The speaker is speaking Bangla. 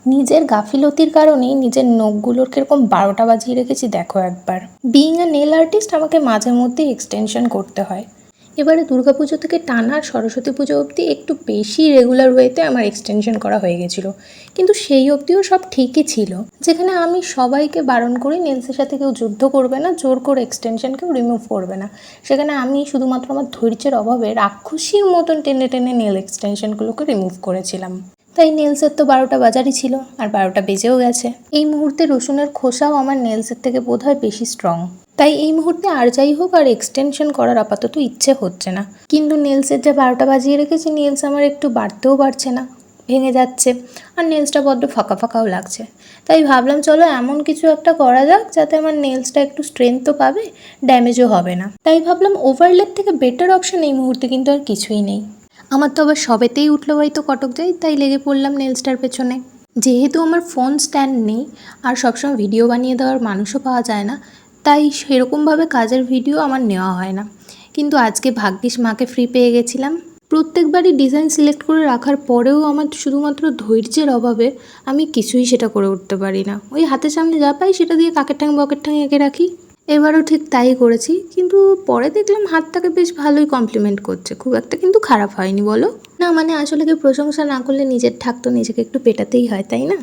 নিজের গাফিলতির কারণেই নিজের নখগুলোর কিরকম 12টা বাজিয়ে রেখেছি দেখো একবার। বিইং আ নেল আর্টিস্ট আমাকে মাঝে মধ্যেই এক্সটেনশন করতে হয়। এবারে দুর্গাপুজো থেকে টানা আর সরস্বতী পুজো অবধি একটু বেশি রেগুলার ওয়েতে আমার এক্সটেনশন করা হয়ে গেছিলো, কিন্তু সেই অবধিও সব ঠিকই ছিল। যেখানে আমি সবাইকে বারণ করি নেলসের সাথে কেউ যুদ্ধ করবে না, জোর করে এক্সটেনশন কেউ রিমুভ করবে না, সেখানে আমি শুধুমাত্র আমার ধৈর্যের অভাবে রাক্ষসীর মতন টেনে টেনে নেল এক্সটেনশনগুলোকে রিমুভ করেছিলাম। তাই নেলসের তো 12টা বাজারই ছিল, আর 12টা বেজেও গেছে। এই মুহূর্তে রসুনের খোসাও আমার নেলসের থেকে বোধহয় বেশি স্ট্রং, তাই এই মুহূর্তে আর যাই হোক আর এক্সটেনশন করার আপাতত ইচ্ছে হচ্ছে না। কিন্তু নেলসের যে 12টা বাজিয়ে রেখেছি, নেলস আমার একটু বাড়তেও পারছে না, ভেঙে যাচ্ছে, আর নেলসটা বড্ড ফাঁকা ফাঁকাও লাগছে। তাই ভাবলাম চলো এমন কিছু একটা করা যাক যাতে আমার নেলসটা একটু স্ট্রেংথও পাবে, ড্যামেজও হবে না। তাই ভাবলাম ওভারলেপ থেকে বেটার অপশন এই মুহূর্তে কিন্তু আর কিছুই নেই। আমার তো আবার সবেতেই উঠলো হয়তো কটক যাই, তাই লেগে পড়লাম নেলসটার পেছনে। যেহেতু আমার ফোন স্ট্যান্ড নেই আর সবসময় ভিডিও বানিয়ে দেওয়ার মানুষও পাওয়া যায় না, তাই সেরকমভাবে কাজের ভিডিও আমার নেওয়া হয় না। কিন্তু আজকে ভাগ্যিস মাকে ফ্রি পেয়ে গেছিলাম। প্রত্যেকবারই ডিজাইন সিলেক্ট করে রাখার পরেও আমার শুধুমাত্র ধৈর্যের অভাবে আমি কিছুই সেটা করে উঠতে পারি না। ওই হাতের সামনে যা পাই সেটা দিয়ে কাকের ঠ্যাং বকের ঠ্যাং এঁকে রাখি। এবারও ঠিক তাই করেছি, কিন্তু পরে দেখলাম হাতটাকে বেশ ভালোই কমপ্লিমেন্ট করছে, খুব একটা কিন্তু খারাপ হয়নি বলো। না মানে আসলে কি প্রশংসা না করলে নিজের ঠাক তো নিজেকে একটু পেটাতেই হয়, তাই না?